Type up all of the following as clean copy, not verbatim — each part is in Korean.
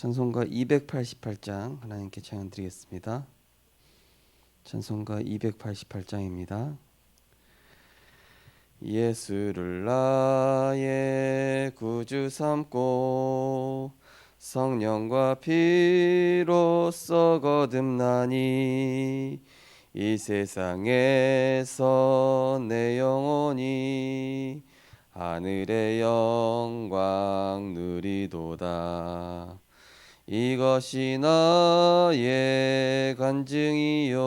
찬송가 288장 하나님께 찬양 드리겠습니다. 찬송가 288장입니다. 예수를 나의 구주 삼고 성령과 피로써 거듭나니 이 세상에서 내 영혼이 하늘의 영광 누리도다. 이것이 나의 간증이요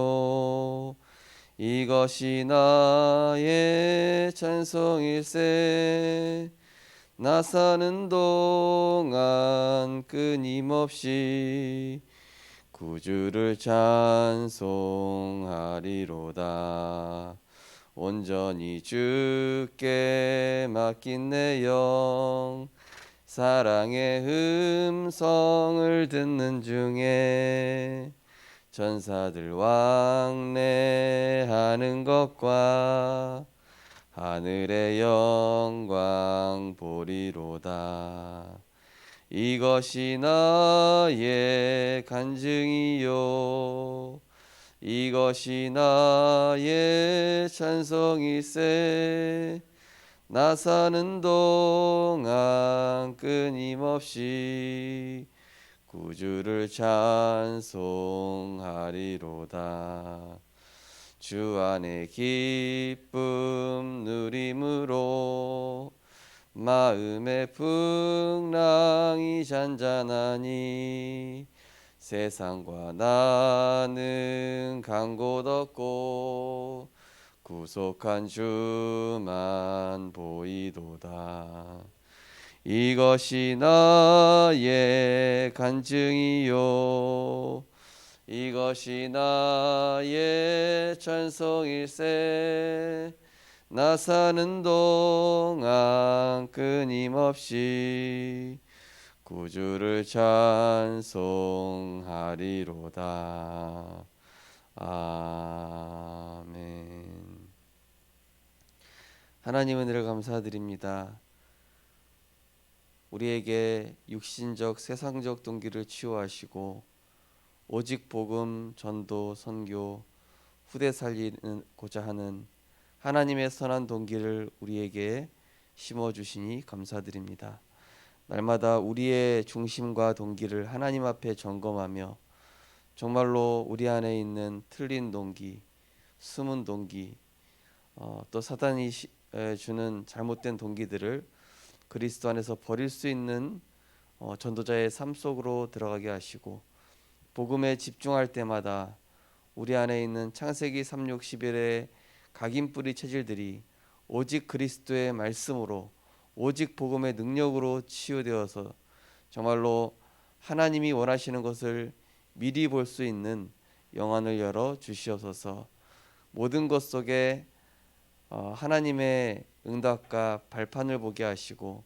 이것이 나의 찬송일세. 나 사는 동안 끊임없이 구주를 찬송하리로다. 온전히 주께 맡긴 내 영 사랑의 음성을 듣는 중에 천사들 왕래하는 것과 하늘의 영광 보리로다. 이것이 나의 간증이요 이것이 나의 찬송일세. 나 사는 동안 끊임없이 구주를 찬송하리로다. 주 안에 기쁨 누림으로 마음의 풍랑이 잔잔하니 세상과 나는 간 곳 없고 구속한 주만 보이도다. 이것이 나의 간증이요 이것이 나의 찬송일세. 나 사는 동안 끊임없이 구주를 찬송하리로다. 아멘. 하나님 은혜를 감사드립니다. 우리에게 육신적 세상적 동기를 치유하시고 오직 복음, 전도, 선교, 후대 살리고자 하는 하나님의 선한 동기를 우리에게 심어주시니 감사드립니다. 날마다 우리의 중심과 동기를 하나님 앞에 점검하며 정말로 우리 안에 있는 틀린 동기, 숨은 동기, 또 사단이 주는 잘못된 동기들을 그리스도 안에서 버릴 수 있는 전도자의 삶 속으로 들어가게 하시고 복음에 집중할 때마다 우리 안에 있는 창세기 3, 6, 11의 각인뿌리 체질들이 오직 그리스도의 말씀으로 오직 복음의 능력으로 치유되어서 정말로 하나님이 원하시는 것을 미리 볼 수 있는 영안을 열어 주시옵소서. 모든 것 속에 하나님의 응답과 발판을 보게 하시고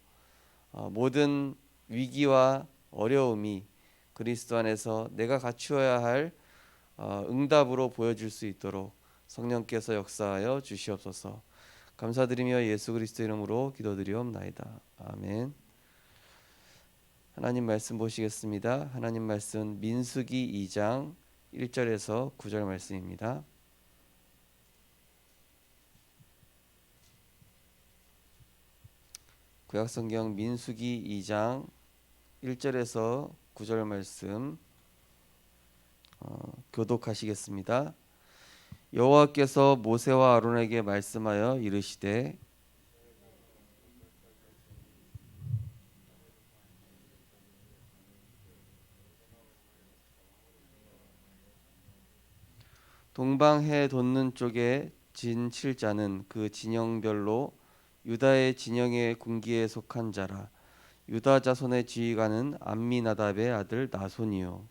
모든 위기와 어려움이 그리스도 안에서 내가 갖추어야 할 응답으로 보여줄 수 있도록 성령께서 역사하여 주시옵소서. 감사드리며 예수 그리스도 이름으로 기도드리옵나이다. 아멘. 하나님 말씀 보시겠습니다. 하나님 말씀 민수기 2장 1절에서 9절 말씀입니다. 구약성경 민수기 2장 1절에서 9절 말씀 교독하시겠습니다. 여호와께서 모세와 아론에게 말씀하여 이르시되 동방해 돋는 쪽에 진 7자는 그 진영별로 유다의 진영의 군기에 속한 자라. 유다 자손의 지휘관은 암미나답의 아들 나손이요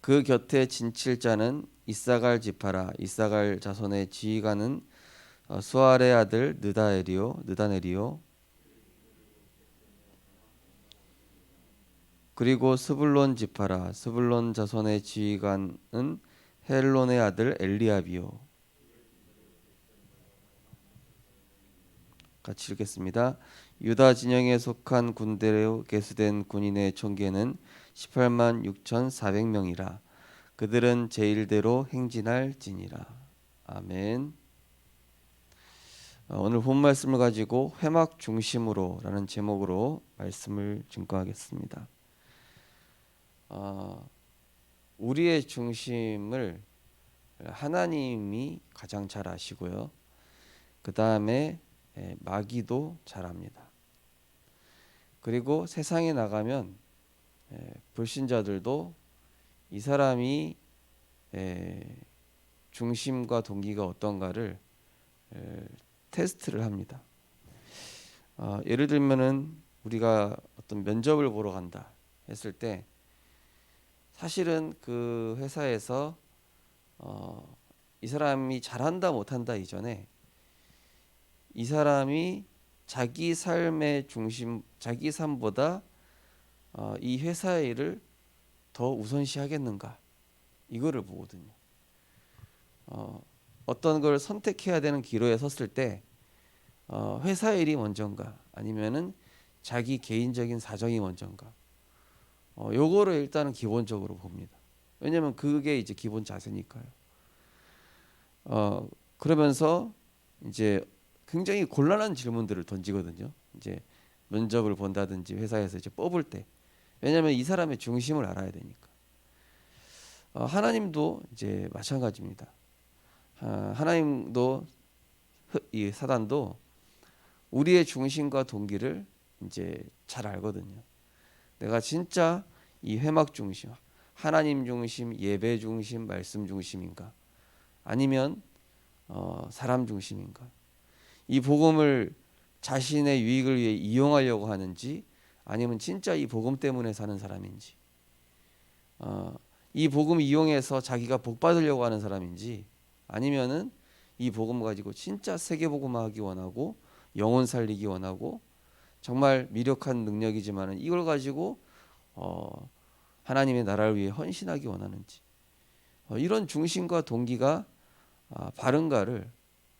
그 곁에 진 7자는 이사갈 지파라. 이사갈 자손의 지휘관은 수알의 아들 느다넬이요 그리고 스불론 지파라. 스불론 자손의 지휘관은 헬론의 아들 엘리압이요. 같이 읽겠습니다. 유다 진영에 속한 군대로 계수된 군인의 총계는 18만 6,400명이라. 그들은 제1대로 행진할지니라. 아멘. 오늘 본 말씀을 가지고 회막 중심으로라는 제목으로 말씀을 증거하겠습니다. 우리의 중심을 하나님이 가장 잘 아시고요. 그 다음에 마귀도 잘 압니다. 그리고 세상에 나가면 불신자들도 이 사람이 중심과 동기가 어떤가를 테스트를 합니다. 예를 들면은 우리가 어떤 면접을 보러 간다 했을 때 사실은 그 회사에서 이 사람이 잘한다 못한다 이전에 이 사람이 자기 삶의 중심, 자기 삶보다 이 회사의 일을 더 우선시하겠는가 이거를 보거든요. 어떤 걸 선택해야 되는 기로에 섰을 때 회사 일이 먼저인가 아니면은 자기 개인적인 사정이 먼저인가 요거를 일단은 기본적으로 봅니다. 왜냐하면 그게 이제 기본 자세니까요. 그러면서 이제 굉장히 곤란한 질문들을 던지거든요. 이제 면접을 본다든지 회사에서 이제 뽑을 때 왜냐하면 이 사람의 중심을 알아야 되니까. 하나님도 이제 마찬가지입니다. 하나님도 이 사단도 우리의 중심과 동기를 이제 잘 알거든요. 내가 진짜 이 회막 중심, 하나님 중심, 예배 중심, 말씀 중심인가? 아니면 사람 중심인가? 이 복음을 자신의 유익을 위해 이용하려고 하는지, 아니면 진짜 이 복음 때문에 사는 사람인지, 이 복음 이용해서 자기가 복 받으려고 하는 사람인지, 아니면은 이 복음 가지고 진짜 세계 복음화하기 원하고 영혼 살리기 원하고 정말 미력한 능력이지만은 이걸 가지고 하나님의 나라를 위해 헌신하기 원하는지 이런 중심과 동기가 바른가를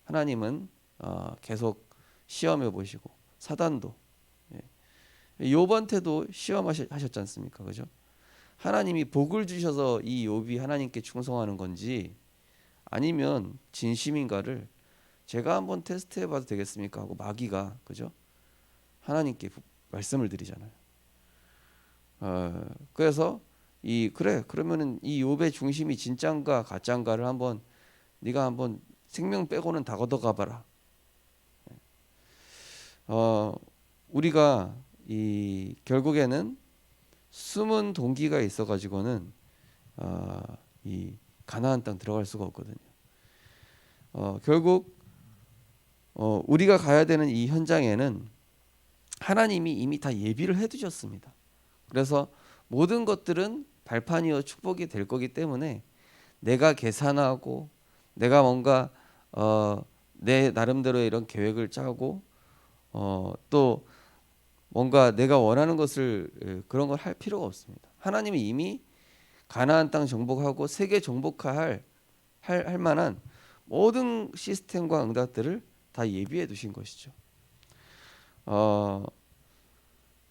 하나님은 계속 시험해 보시고 사단도 욥한테도 시험하셨지 않습니까? 그죠? 하나님이 복을 주셔서 이 욥이 하나님께 충성하는 건지 아니면 진심인가를 제가 한번 테스트해 봐도 되겠습니까? 하고 마귀가 그죠? 하나님께 말씀을 드리잖아요. 그래서 그러면은 이 욥의 중심이 진짠가 가짠가를 한번 네가 한번 생명 빼고는 다 걷어가봐라. 우리가 이 결국에는 숨은 동기가 있어가지고는 이 가나안 땅 들어갈 수가 없거든요. 결국 우리가 가야 되는 이 현장에는 하나님이 이미 다 예비를 해두셨습니다. 그래서 모든 것들은 발판이요 축복이 될 거기 때문에 내가 계산하고 내가 뭔가 내 나름대로 이런 계획을 짜고 또 뭔가 내가 원하는 것을 그런 걸 할 필요가 없습니다. 하나님이 이미 가나안 땅 정복하고 세계 정복할 할 만한 모든 시스템과 응답들을 다 예비해 두신 것이죠.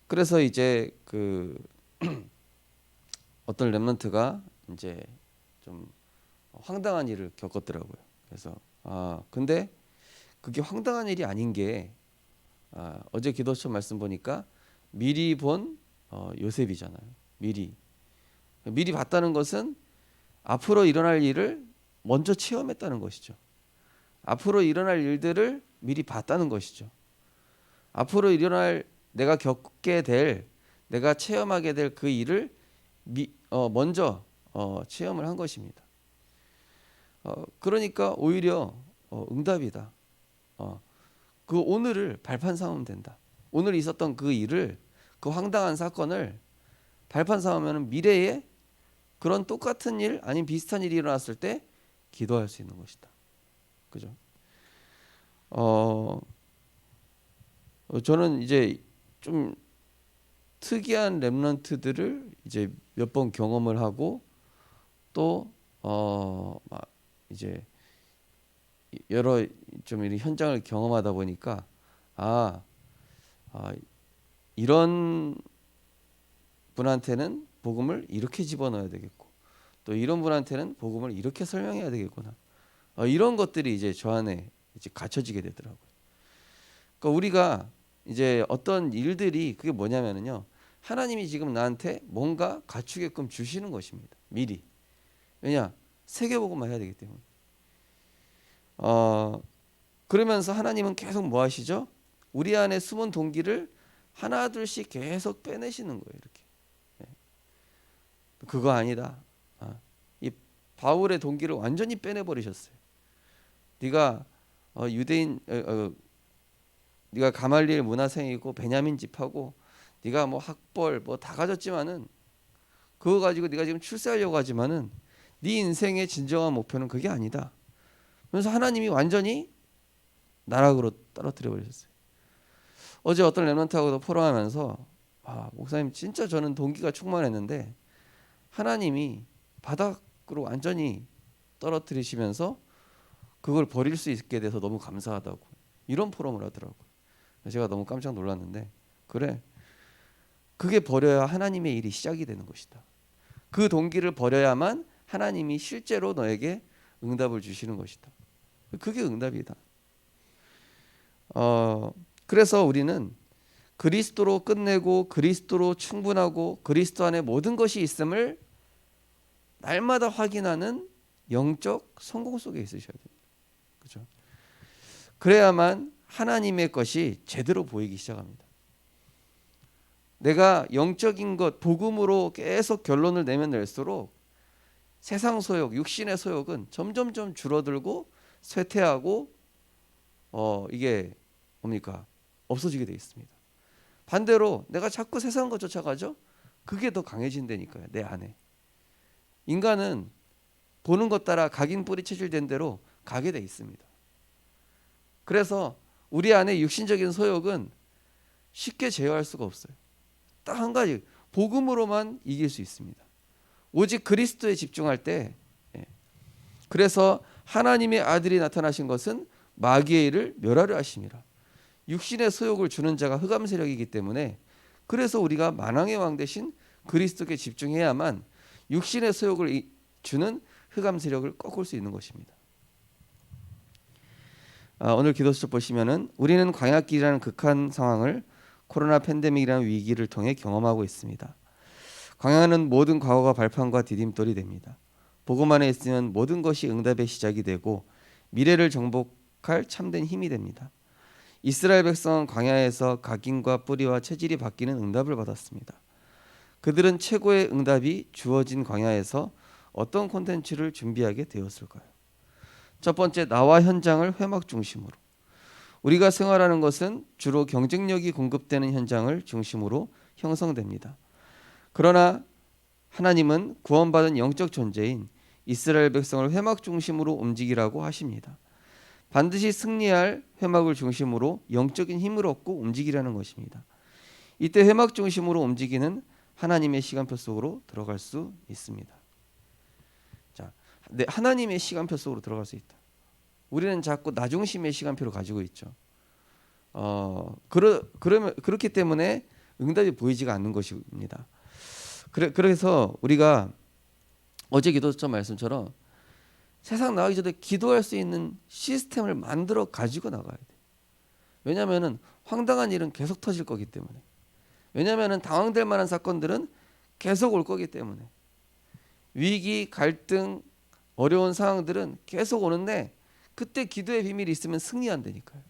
그래서 이제 그 어떤 렘넌트가 이제 좀 황당한 일을 겪었더라고요. 그래서 근데 그게 황당한 일이 아닌 게 어제 기도처 말씀 보니까 미리 본 요셉이잖아요. 미리 봤다는 것은 앞으로 일어날 일을 먼저 체험했다는 것이죠. 앞으로 일어날 일들을 미리 봤다는 것이죠. 앞으로 일어날 내가 겪게 될 내가 체험하게 될 그 일을 먼저 체험을 한 것입니다. 그러니까 오히려 응답이다. 그 오늘을 발판 삼으면 된다. 오늘 있었던 그 일을 그 황당한 사건을 발판 삼으면 미래에 그런 똑같은 일 아니면 비슷한 일이 일어났을 때 기도할 수 있는 것이다. 그죠? 저는 이제 좀 특이한 렘넌트들을 이제 몇 번 경험을 하고 또 이제 여러 좀 이런 현장을 경험하다 보니까 아, 이런 분한테는 복음을 이렇게 집어넣어야 되겠고 또 이런 분한테는 복음을 이렇게 설명해야 되겠구나. 이런 것들이 이제 저 안에 이제 갖춰지게 되더라고요. 그러니까 우리가 이제 어떤 일들이 그게 뭐냐면은요. 하나님이 지금 나한테 뭔가 갖추게끔 주시는 것입니다. 미리. 왜냐? 세계복음만 해야 되기 때문에. 그러면서 하나님은 계속 뭐 하시죠? 우리 안에 숨은 동기를 하나 둘씩 계속 빼내시는 거예요. 이렇게. 그거 아니다. 이 바울의 동기를 완전히 빼내버리셨어요. 네가 유대인, 네가 가말리엘 문화생이고 베냐민 집하고 네가 뭐 학벌 뭐 다 가졌지만은 그거 가지고 네가 지금 출세하려고 하지만은 네 인생의 진정한 목표는 그게 아니다. 그래서 하나님이 완전히 나락으로 떨어뜨려 버리셨어요. 어제 어떤 랩런트하고도 포럼하면서 목사님 진짜 저는 동기가 충만했는데 하나님이 바닥으로 완전히 떨어뜨리시면서 그걸 버릴 수 있게 돼서 너무 감사하다고 이런 포럼을 하더라고요. 제가 너무 깜짝 놀랐는데 그래 그게 버려야 하나님의 일이 시작이 되는 것이다. 그 동기를 버려야만 하나님이 실제로 너에게 응답을 주시는 것이다. 그게 응답이다. 그래서 우리는 그리스도로 끝내고 그리스도로 충분하고 그리스도 안에 모든 것이 있음을 날마다 확인하는 영적 성공 속에 있으셔야 됩니다. 그렇죠? 그래야만 하나님의 것이 제대로 보이기 시작합니다. 내가 영적인 것 복음으로 계속 결론을 내면 낼수록 세상 소욕, 육신의 소욕은 점점점 줄어들고 쇠퇴하고 이게 뭡니까? 없어지게 되어 있습니다. 반대로 내가 자꾸 세상 것 쫓아가죠? 그게 더 강해진다니까요. 내 안에. 인간은 보는 것 따라 각인 뿌리 체질된 대로 가게 돼 있습니다. 그래서 우리 안에 육신적인 소욕은 쉽게 제어할 수가 없어요. 딱 한 가지 복음으로만 이길 수 있습니다. 오직 그리스도에 집중할 때 그래서 하나님의 아들이 나타나신 것은 마귀의 일을 멸하려 하심이라. 육신의 소욕을 주는 자가 흑암 세력이기 때문에 그래서 우리가 만왕의 왕 대신 그리스도께 집중해야만 육신의 소욕을 주는 흑암 세력을 꺾을 수 있는 것입니다. 오늘 기도 수첩 보시면은 우리는 광야길이라는 극한 상황을 코로나 팬데믹이라는 위기를 통해 경험하고 있습니다. 광야는 모든 과거가 발판과 디딤돌이 됩니다. 복음 안에 있으면 모든 것이 응답의 시작이 되고 미래를 정복할 참된 힘이 됩니다. 이스라엘 백성은 광야에서 각인과 뿌리와 체질이 바뀌는 응답을 받았습니다. 그들은 최고의 응답이 주어진 광야에서 어떤 콘텐츠를 준비하게 되었을까요? 첫 번째, 나와 현장을 회막 중심으로. 우리가 생활하는 것은 주로 경쟁력이 공급되는 현장을 중심으로 형성됩니다. 그러나 하나님은 구원받은 영적 존재인 이스라엘 백성을 회막 중심으로 움직이라고 하십니다. 반드시 승리할 회막을 중심으로 영적인 힘을 얻고 움직이라는 것입니다. 이때 회막 중심으로 움직이는 하나님의 시간표 속으로 들어갈 수 있습니다. 자, 하나님의 시간표 속으로 들어갈 수 있다. 우리는 자꾸 나 중심의 시간표를 가지고 있죠. 그러면 그렇기 때문에 응답이 보이지가 않는 것입니다. 그래서 우리가 어제 기도했던 말씀처럼 세상 나가기 전에 기도할 수 있는 시스템을 만들어 가지고 나가야 돼. 왜냐하면 황당한 일은 계속 터질 거기 때문에. 왜냐하면 당황될 만한 사건들은 계속 올 거기 때문에. 위기, 갈등, 어려운 상황들은 계속 오는데 그때 기도의 비밀이 있으면 승리한다니까요.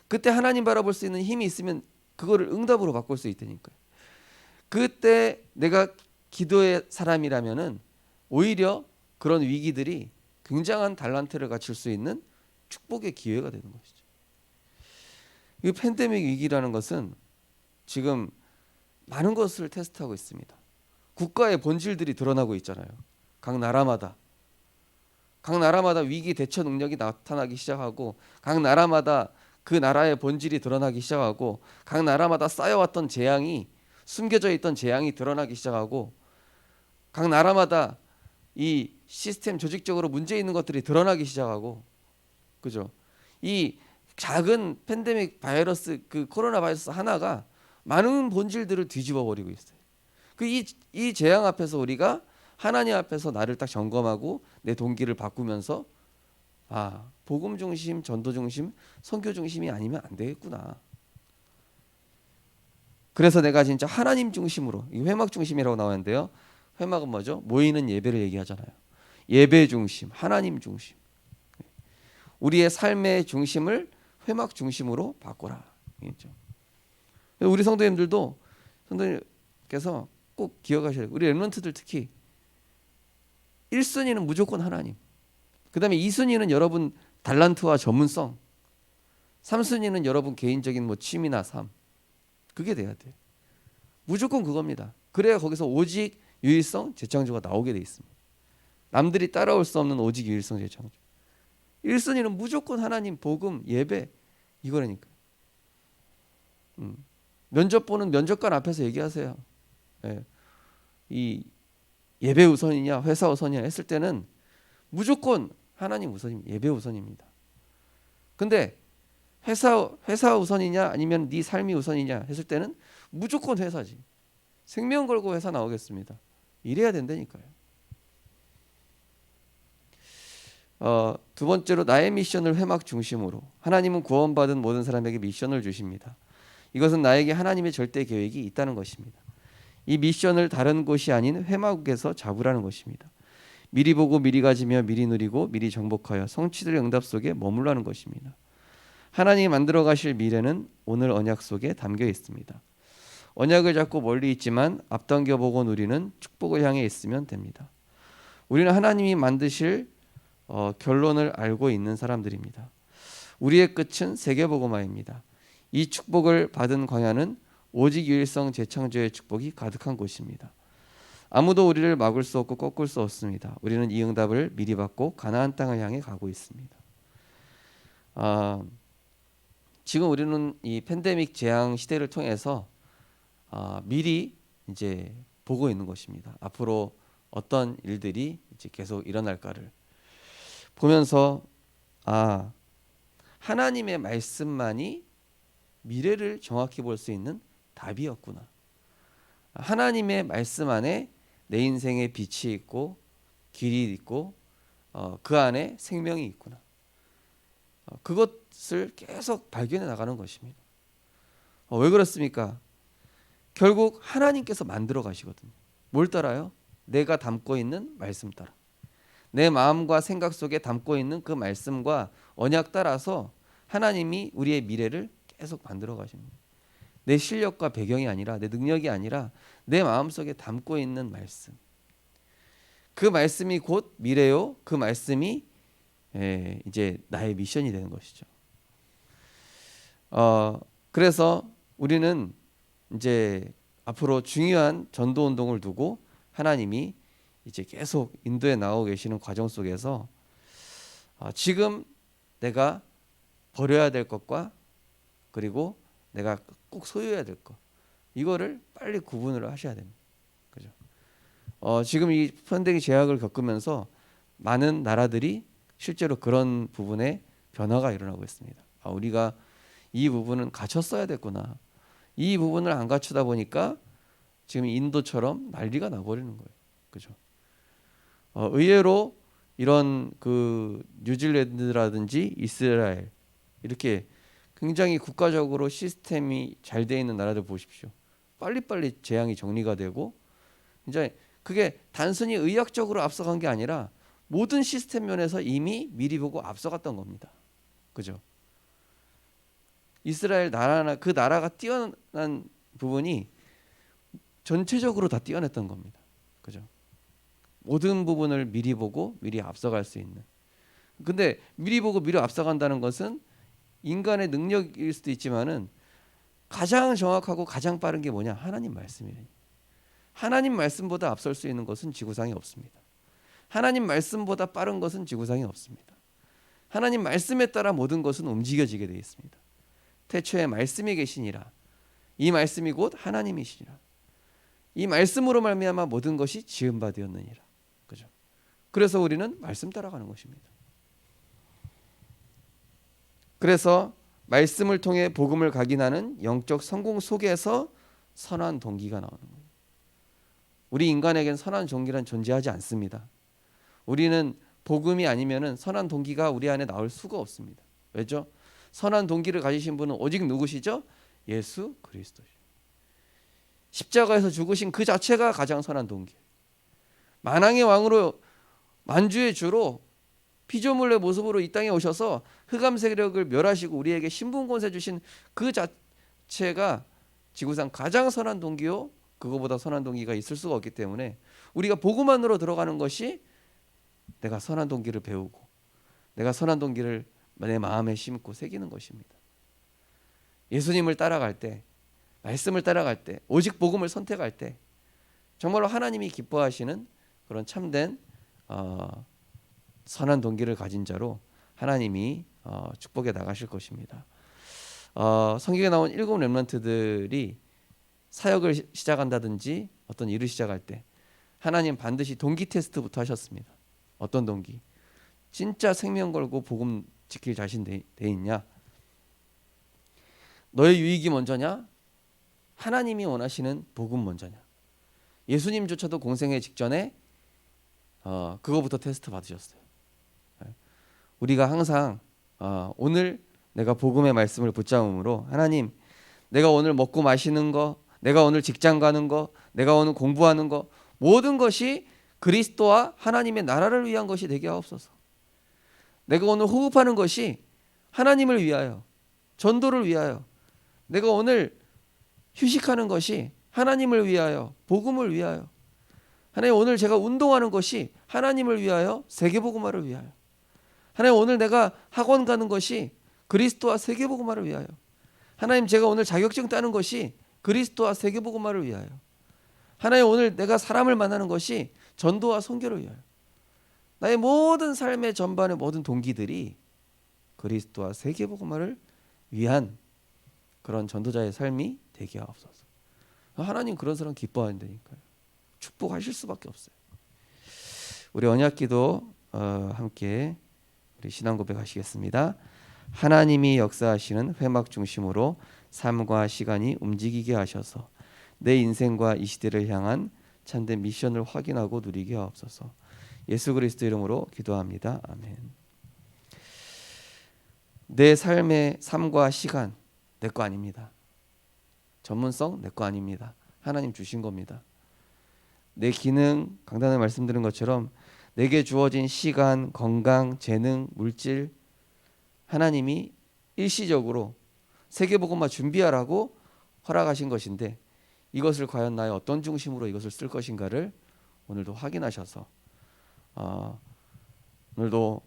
그때 하나님 바라볼 수 있는 힘이 있으면 그거를 응답으로 바꿀 수 있다니까요. 그때 내가 기도의 사람이라면은 오히려 그런 위기들이 굉장한 달란트를 갖출 수 있는 축복의 기회가 되는 것이죠. 이 팬데믹 위기라는 것은 지금 많은 것을 테스트하고 있습니다. 국가의 본질들이 드러나고 있잖아요. 각 나라마다 위기 대처 능력이 나타나기 시작하고 각 나라마다 그 나라의 본질이 드러나기 시작하고 각 나라마다 쌓여왔던 재앙이 숨겨져 있던 재앙이 드러나기 시작하고 각 나라마다 이 시스템 조직적으로 문제 있는 것들이 드러나기 시작하고 그죠? 이 작은 팬데믹 바이러스, 그 코로나 바이러스 하나가 많은 본질들을 뒤집어 버리고 있어요. 이 재앙 앞에서 우리가 하나님 앞에서 나를 딱 점검하고 내 동기를 바꾸면서 복음 중심, 전도 중심, 선교 중심이 아니면 안 되겠구나. 그래서 내가 진짜 하나님 중심으로, 이 회막 중심이라고 나왔는데요. 회막은 뭐죠? 모이는 예배를 얘기하잖아요. 예배 중심, 하나님 중심. 우리의 삶의 중심을 회막 중심으로 바꾸라. 그렇죠? 우리 성도님께서 꼭 기억하셔야 돼요. 우리 렘넌트들 특히 1순위는 무조건 하나님. 그 다음에 2순위는 여러분 달란트와 전문성. 3순위는 여러분 개인적인 뭐 취미나 삶. 그게 돼야 돼요. 무조건 그겁니다. 그래야 거기서 오직 유일성 재창조가 나오게 돼 있습니다. 남들이 따라올 수 없는 오직 유일성 재창조. 1순위는 무조건 하나님, 복음, 예배 이거라니까. 면접 보는 면접관 앞에서 얘기하세요. 예. 이 예배 우선이냐 회사 우선이냐 했을 때는 무조건 하나님 우선입니다. 예배 우선입니다. 근데 회사 우선이냐 아니면 네 삶이 우선이냐 했을 때는 무조건 회사지. 생명 걸고 회사 나오겠습니다. 이래야 된다니까요. 두 번째로 나의 미션을 회막 중심으로. 하나님은 구원받은 모든 사람에게 미션을 주십니다. 이것은 나에게 하나님의 절대 계획이 있다는 것입니다. 이 미션을 다른 곳이 아닌 회막에서 잡으라는 것입니다. 미리 보고 미리 가지며 미리 누리고 미리 정복하여 성취될 응답 속에 머물라는 것입니다. 하나님이 만들어 가실 미래는 오늘 언약 속에 담겨 있습니다. 언약을 잡고 멀리 있지만 앞당겨 보고 누리는 축복을 향해 있으면 됩니다. 우리는 하나님이 만드실 결론을 알고 있는 사람들입니다. 우리의 끝은 세계복음화입니다. 이 축복을 받은 광야는 오직 유일성 재창조의 축복이 가득한 곳입니다. 아무도 우리를 막을 수 없고 꺾을 수 없습니다. 우리는 이 응답을 미리 받고 가나안 땅을 향해 가고 있습니다. 지금 우리는 이 팬데믹 재앙 시대를 통해서 미리 이제 보고 있는 것입니다. 앞으로 어떤 일들이 이제 계속 일어날까를 보면서 하나님의 말씀만이 미래를 정확히 볼 수 있는 답이었구나. 하나님의 말씀 안에 내 인생의 빛이 있고 길이 있고 그 안에 생명이 있구나. 그것을 계속 발견해 나가는 것입니다. 왜 그렇습니까? 결국 하나님께서 만들어 가시거든요. 뭘 따라요? 내가 담고 있는 말씀 따라. 내 마음과 생각 속에 담고 있는 그 말씀과 언약 따라서 하나님이 우리의 미래를 계속 만들어 가십니다. 내 실력과 배경이 아니라 내 능력이 아니라 내 마음속에 담고 있는 말씀. 그 말씀이 곧 미래요. 그 말씀이 이제 나의 미션이 되는 것이죠. 그래서 우리는 이제 앞으로 중요한 전도 운동을 두고 하나님이 이제 계속 인도에 나오고 계시는 과정 속에서 지금 내가 버려야 될 것과 그리고 내가 꼭 소유해야 될 것, 이거를 빨리 구분을 하셔야 됩니다. 그죠? 지금 이 팬데믹 제약을 겪으면서 많은 나라들이 실제로 그런 부분에 변화가 일어나고 있습니다. 우리가 이 부분은 갖췄어야 됐구나. 이 부분을 안 갖추다 보니까 지금 인도처럼 난리가 나버리는 거예요. 그죠? 의외로 이런 그 뉴질랜드라든지 이스라엘 이렇게 굉장히 국가적으로 시스템이 잘 돼 있는 나라들 보십시오. 빨리빨리 재앙이 정리가 되고 이제 그게 단순히 의학적으로 앞서간 게 아니라 모든 시스템 면에서 이미 미리 보고 앞서갔던 겁니다. 그죠? 이스라엘 나라나 그 나라가 뛰어난 부분이 전체적으로 다 뛰어냈던 겁니다. 그죠? 모든 부분을 미리 보고 미리 앞서갈 수 있는. 근데 미리 보고 미리 앞서간다는 것은 인간의 능력일 수도 있지만은 가장 정확하고 가장 빠른 게 뭐냐? 하나님 말씀이에요. 하나님 말씀보다 앞설 수 있는 것은 지구상에 없습니다. 하나님 말씀보다 빠른 것은 지구상에 없습니다. 하나님 말씀에 따라 모든 것은 움직여지게 되어 있습니다. 태초에 말씀이 계시니라. 이 말씀이 곧 하나님이시니라. 이 말씀으로 말미암아 모든 것이 지은 바 되었느니라. 그죠? 그래서 우리는 말씀 따라가는 것입니다. 그래서 말씀을 통해 복음을 각인하는 영적 성공 속에서 선한 동기가 나오는 거예요. 우리 인간에겐 선한 동기란 존재하지 않습니다. 우리는 복음이 아니면은 선한 동기가 우리 안에 나올 수가 없습니다. 왜죠? 선한 동기를 가지신 분은 오직 누구시죠? 예수 그리스도시죠. 십자가에서 죽으신 그 자체가 가장 선한 동기예요. 만왕의 왕으로 만주의 주로 피조물의 모습으로 이 땅에 오셔서 흑암 세력을 멸하시고 우리에게 신분 권세 주신 그 자체가 지구상 가장 선한 동기요, 그거보다 선한 동기가 있을 수가 없기 때문에 우리가 복음 안으로 들어가는 것이 내가 선한 동기를 배우고 내가 선한 동기를 내 마음에 심고 새기는 것입니다. 예수님을 따라갈 때, 말씀을 따라갈 때, 오직 복음을 선택할 때 정말로 하나님이 기뻐하시는 그런 참된 선한 동기를 가진 자로 하나님이 축복해 나가실 것입니다. 성경에 나온 7 렘넌트들이 사역을 시작한다든지 어떤 일을 시작할 때 하나님 반드시 동기 테스트부터 하셨습니다. 어떤 동기? 진짜 생명 걸고 복음 지킬 자신 돼 있냐? 너의 유익이 먼저냐? 하나님이 원하시는 복음 먼저냐? 예수님조차도 공생애 직전에 그거부터 테스트 받으셨어요. 우리가 항상 오늘 내가 복음의 말씀을 붙잡음으로 하나님, 내가 오늘 먹고 마시는 거, 내가 오늘 직장 가는 거, 내가 오늘 공부하는 거, 모든 것이 그리스도와 하나님의 나라를 위한 것이 되게 하옵소서. 내가 오늘 호흡하는 것이 하나님을 위하여, 전도를 위하여, 내가 오늘 휴식하는 것이 하나님을 위하여, 복음을 위하여, 하나님 오늘 제가 운동하는 것이 하나님을 위하여, 세계복음화를 위하여, 하나님 오늘 내가 학원 가는 것이 그리스도와 세계복음화를 위하여, 하나님 제가 오늘 자격증 따는 것이 그리스도와 세계복음화를 위하여, 하나님 오늘 내가 사람을 만나는 것이 전도와 선교를 위하여, 나의 모든 삶의 전반의 모든 동기들이 그리스도와 세계복음화를 위한 그런 전도자의 삶이 되게 하옵소서. 하나님 그런 사람 기뻐하신다니까요. 축복하실 수밖에 없어요. 우리 언약기도 함께 우리 신앙 고백하시겠습니다. 하나님이 역사하시는 회막 중심으로 삶과 시간이 움직이게 하셔서 내 인생과 이 시대를 향한 참된 미션을 확인하고 누리게 하옵소서. 예수 그리스도 이름으로 기도합니다. 아멘. 내 삶의 삶과 시간 내 거 아닙니다. 전문성 내 거 아닙니다. 하나님 주신 겁니다. 내 기능, 강단에 말씀드린 것처럼 내게 주어진 시간, 건강, 재능, 물질, 하나님이 일시적으로 세계복음화 준비하라고 허락하신 것인데 이것을 과연 나의 어떤 중심으로 이것을 쓸 것인가를 오늘도 확인하셔서 오늘도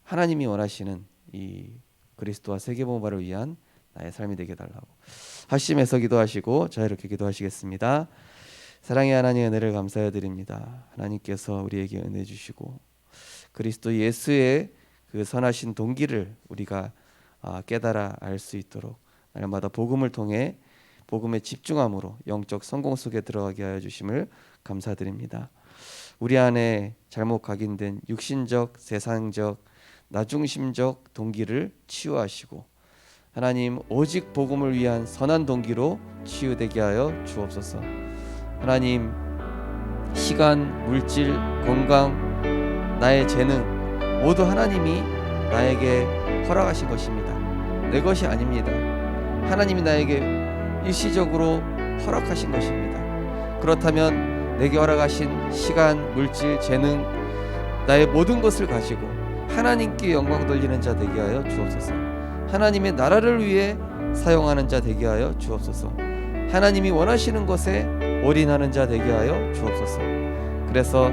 하나님이 원하시는 이 그리스도와 세계복음화를 위한 나의 삶이 되게 달라고 합심해서 기도하시고 자 이렇게 기도하시겠습니다. 사랑의 하나님의 은혜를 감사해 드립니다. 하나님께서 우리에게 은혜 주시고 그리스도 예수의 그 선하신 동기를 우리가 깨달아 알 수 있도록 날마다 복음을 통해 복음에 집중함으로 영적 성공 속에 들어가게 하여 주심을 감사드립니다. 우리 안에 잘못 각인된 육신적, 세상적, 나중심적 동기를 치유하시고 하나님 오직 복음을 위한 선한 동기로 치유되게 하여 주옵소서. 하나님 시간, 물질, 건강, 나의 재능 모두 하나님이 나에게 허락하신 것입니다. 내 것이 아닙니다. 하나님이 나에게 일시적으로 허락하신 것입니다. 그렇다면 내게 허락하신 시간, 물질, 재능 나의 모든 것을 가지고 하나님께 영광 돌리는 자 되게 하여 주옵소서. 하나님의 나라를 위해 사용하는 자 되게 하여 주옵소서. 하나님이 원하시는 것에 올인하는 자 되게 하여 주옵소서. 그래서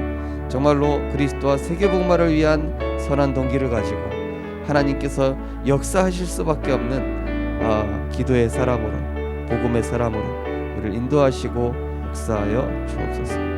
정말로 그리스도와 세계복음화를 위한 선한 동기를 가지고 하나님께서 역사하실 수밖에 없는 기도의 사람으로 복음의 사람으로 우리를 인도하시고 역사하여 주옵소서.